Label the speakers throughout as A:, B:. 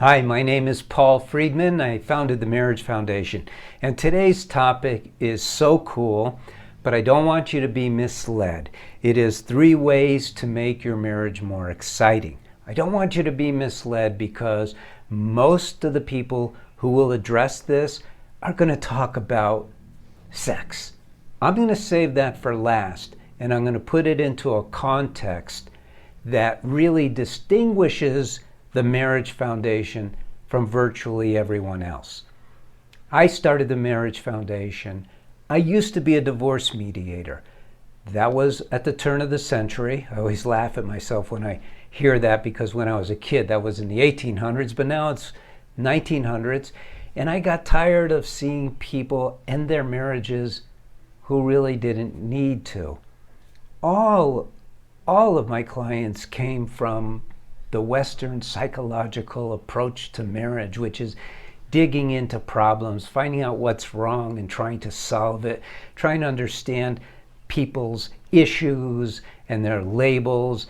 A: Hi, my name is Paul Friedman. I founded the Marriage Foundation. And today's topic is so cool, but I don't want you to be misled. It is 3 ways to make your marriage more exciting. I don't want you to be misled because most of the people who will address this are going to talk about sex. I'm going to save that for last, and I'm going to put it into a context that really distinguishes the Marriage Foundation from virtually everyone else. I started the Marriage Foundation. I used to be a divorce mediator. That was at the turn of the century. I always laugh at myself when I hear that because when I was a kid, that was in the 1800s, but now it's 1900s. And I got tired of seeing people end their marriages who really didn't need to. All of my clients came from the Western psychological approach to marriage, which is digging into problems, finding out what's wrong and trying to solve it, trying to understand people's issues and their labels.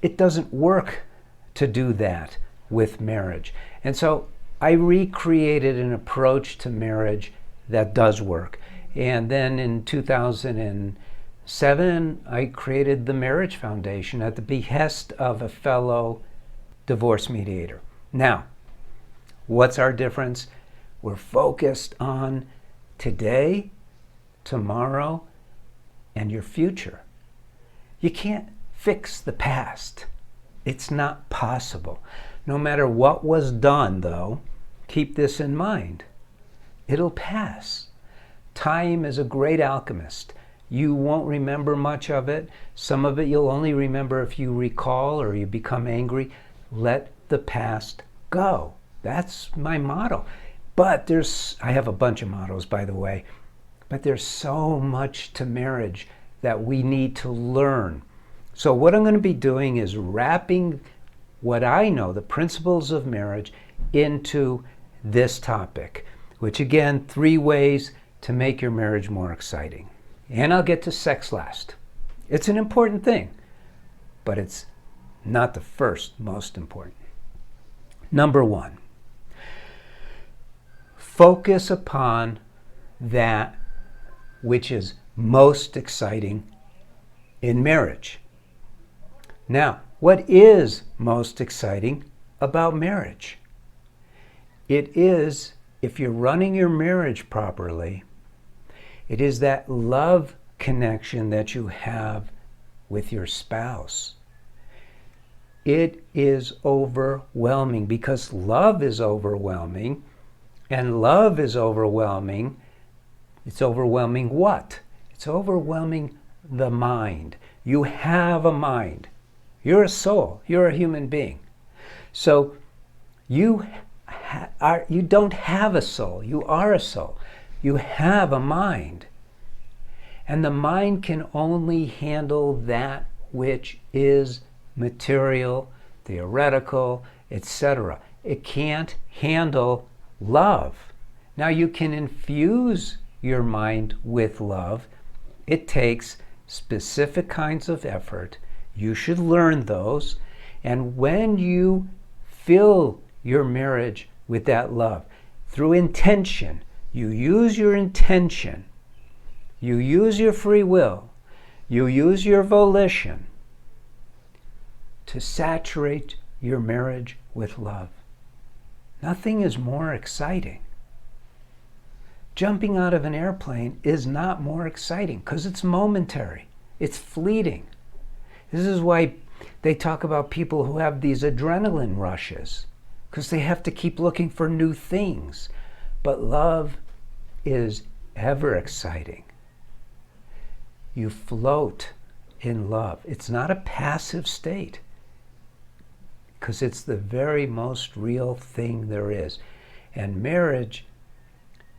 A: It doesn't work to do that with marriage. And so I recreated an approach to marriage that does work. And then in 2007, I created the Marriage Foundation at the behest of a fellow divorce mediator. Now, what's our difference? We're focused on today, tomorrow, and your future. You can't fix the past. It's not possible. No matter what was done, though, keep this in mind. It'll pass. Time is a great alchemist. You won't remember much of it. Some of it you'll only remember if you recall or you become angry. Let the past go. That's my motto. But I have a bunch of mottos, by the way, but there's so much to marriage that we need to learn. So what I'm going to be doing is wrapping what I know, the principles of marriage, into this topic, which again, 3 ways to make your marriage more exciting. And I'll get to sex last. It's an important thing, but it's not the first most important. Number 1, focus upon that which is most exciting in marriage. Now, what is most exciting about marriage? It is, if you're running your marriage properly, it is that love connection that you have with your spouse. It is overwhelming because love is overwhelming, and love is overwhelming. It's overwhelming what? It's overwhelming the mind. You have a mind. You're a soul. You're a human being. So you don't have a soul. You are a soul. You have a mind. And the mind can only handle that which is material, theoretical, etc. It can't handle love. Now you can infuse your mind with love. It takes specific kinds of effort. You should learn those. And when you fill your marriage with that love through intention, you use your intention, you use your free will, you use your volition to saturate your marriage with love. Nothing is more exciting. Jumping out of an airplane is not more exciting because it's momentary. It's fleeting. This is why they talk about people who have these adrenaline rushes because they have to keep looking for new things. But love is ever exciting. You float in love. It's not a passive state because it's the very most real thing there is. And marriage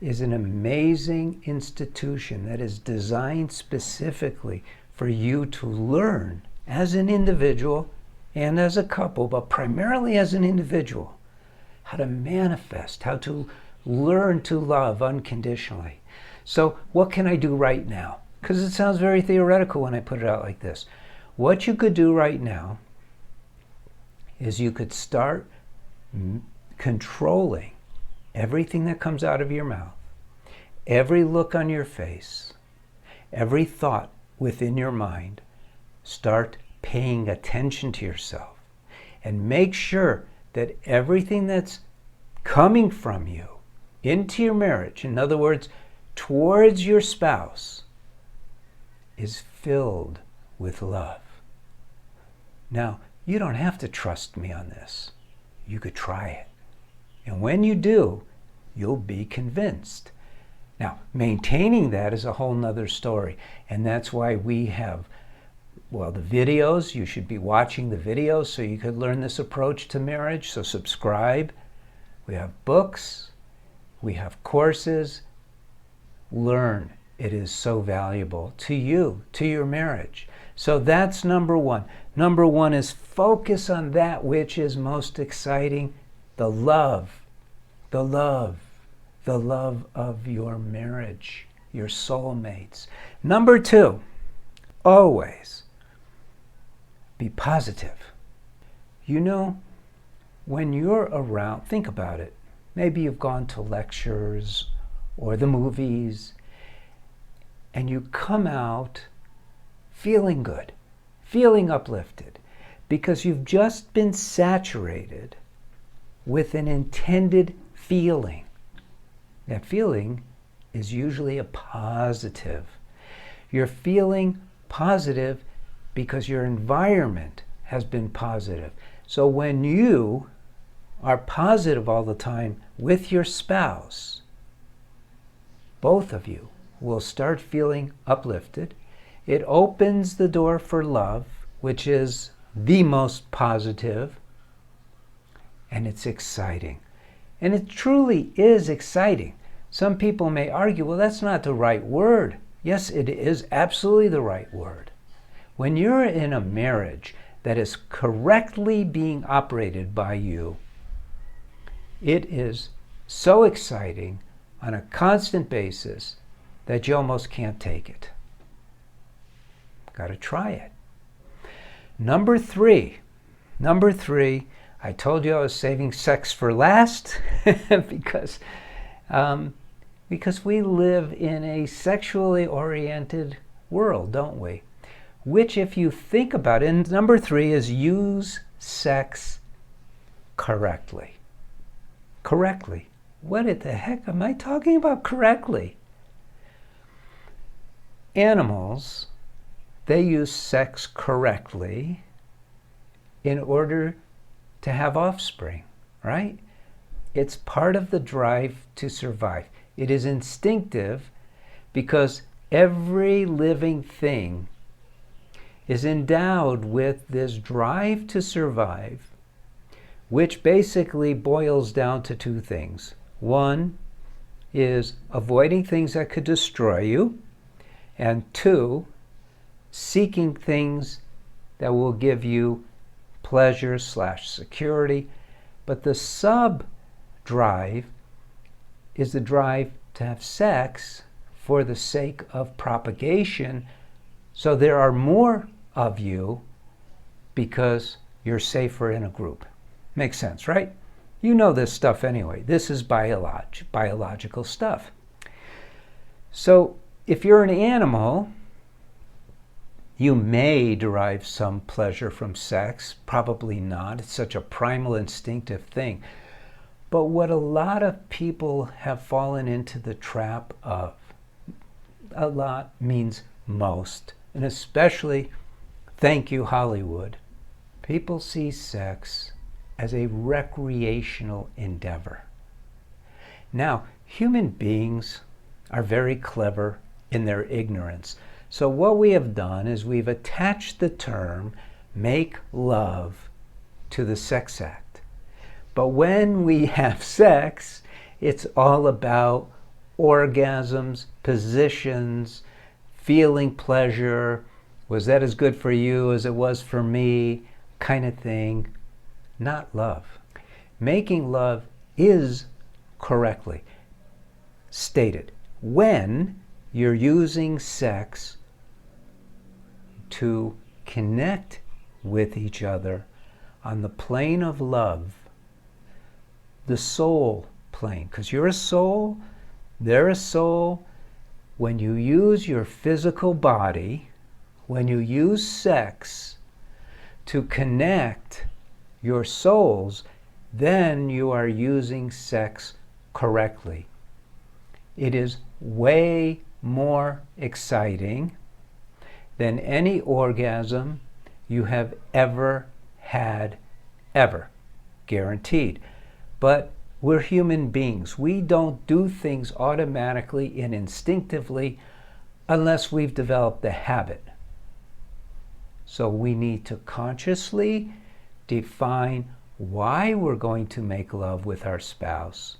A: is an amazing institution that is designed specifically for you to learn as an individual and as a couple, but primarily as an individual, how to manifest, how to learn to love unconditionally. So what can I do right now? Because it sounds very theoretical when I put it out like this. What you could do right now is you could start controlling everything that comes out of your mouth, every look on your face, every thought within your mind. Start paying attention to yourself and make sure that everything that's coming from you into your marriage, in other words, towards your spouse, is filled with love. Now, you don't have to trust me on this. You could try it. And when you do, you'll be convinced. Now, maintaining that is a whole nother story. And that's why we have, well, the videos. You should be watching the videos so you could learn this approach to marriage. So subscribe. We have books. We have courses. Learn. It is so valuable to you, to your marriage. So that's number one. Number one is focus on that which is most exciting, the love, the love, the love of your marriage, your soulmates. Number two, always be positive. You know, when you're around, think about it. Maybe you've gone to lectures or the movies, and you come out feeling good, feeling uplifted, because you've just been saturated with an intended feeling. That feeling is usually a positive. You're feeling positive because your environment has been positive. So when you are positive all the time with your spouse, both of you will start feeling uplifted. It opens the door for love, which is the most positive, and it's exciting. And it truly is exciting. Some people may argue, well, that's not the right word. Yes, it is absolutely the right word. When you're in a marriage that is correctly being operated by you, it is so exciting on a constant basis that you almost can't take it. Got to try it. Number three, I told you I was saving sex for last because we live in a sexually oriented world, don't we? Which, if you think about it, and number three is use sex correctly. Correctly. What the heck am I talking about correctly? Animals, they use sex correctly in order to have offspring, right? It's part of the drive to survive. It is instinctive because every living thing is endowed with this drive to survive, which basically boils down to two things. One is avoiding things that could destroy you, and two, seeking things that will give you pleasure / security. But the sub-drive is the drive to have sex for the sake of propagation, so there are more of you because you're safer in a group. Makes sense, right? You know this stuff anyway. This is biological stuff. So if you're an animal, you may derive some pleasure from sex. Probably not. It's such a primal, instinctive thing. But what a lot of people have fallen into the trap of, a lot means most, and especially, thank you, Hollywood, people see sex as a recreational endeavor. Now, human beings are very clever in their ignorance. So what we have done is we've attached the term make love to the sex act. But when we have sex, it's all about orgasms, positions, feeling pleasure. Was that as good for you as it was for me? Kind of thing. Not love. Making love is correctly stated when you're using sex to connect with each other on the plane of love, the soul plane, because you're a soul, they're a soul. When you use your physical body, when you use sex to connect your souls, then you are using sex correctly. It is way more exciting than any orgasm you have ever had, ever. Guaranteed. But we're human beings. We don't do things automatically and instinctively unless we've developed the habit. So we need to consciously define why we're going to make love with our spouse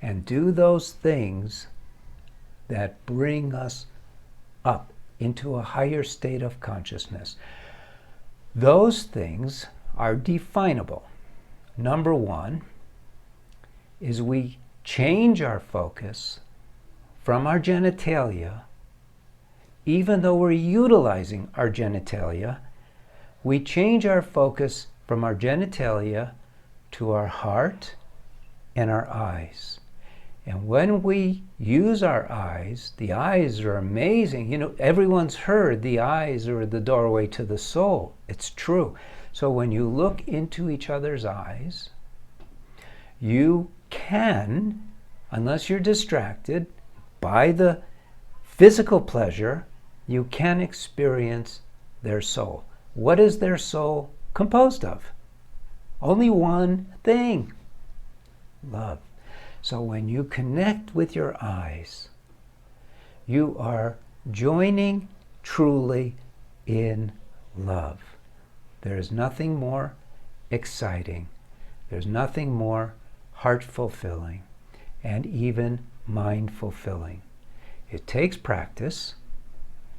A: and do those things that bring us up into a higher state of consciousness. Those things are definable. Number one is we change our focus from our genitalia. Even though we're utilizing our genitalia, we change our focus from our genitalia to our heart and our eyes. And when we use our eyes, the eyes are amazing. You know, everyone's heard the eyes are the doorway to the soul. It's true. So when you look into each other's eyes, you can, unless you're distracted by the physical pleasure, you can experience their soul. What is their soul composed of? Only one thing: love. So when you connect with your eyes, you are joining truly in love. There is nothing more exciting. There's nothing more heart-fulfilling and even mind-fulfilling. It takes practice,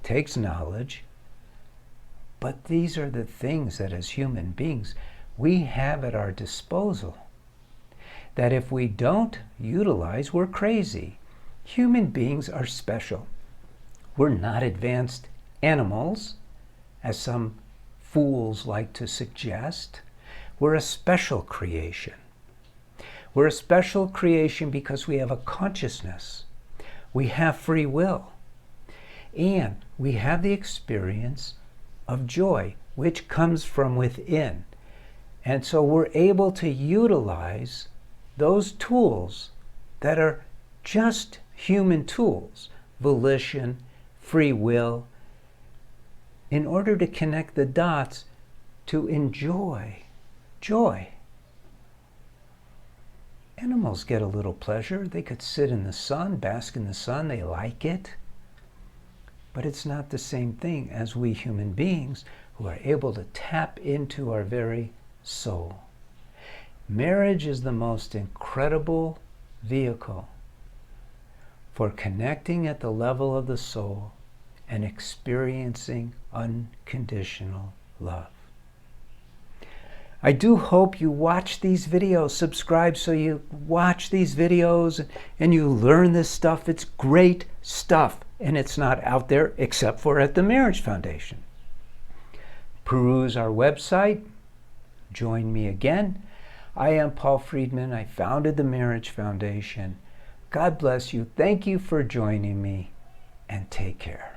A: takes knowledge, but these are the things that as human beings we have at our disposal, that if we don't utilize, we're crazy. Human beings are special. We're not advanced animals, as some fools like to suggest. We're a special creation. We're a special creation because we have a consciousness. We have free will. And we have the experience of joy, which comes from within. And so we're able to utilize those tools that are just human tools, volition, free will, in order to connect the dots to enjoy joy. Animals get a little pleasure. They could sit in the sun, bask in the sun, they like it. But it's not the same thing as we human beings who are able to tap into our very soul. Marriage is the most incredible vehicle for connecting at the level of the soul and experiencing unconditional love. I do hope you watch these videos, subscribe so you watch these videos and you learn this stuff. It's great stuff, and it's not out there except for at the Marriage Foundation. Peruse our website. Join me again. I am Paul Friedman. I founded the Marriage Foundation. God bless you. Thank you for joining me, and take care.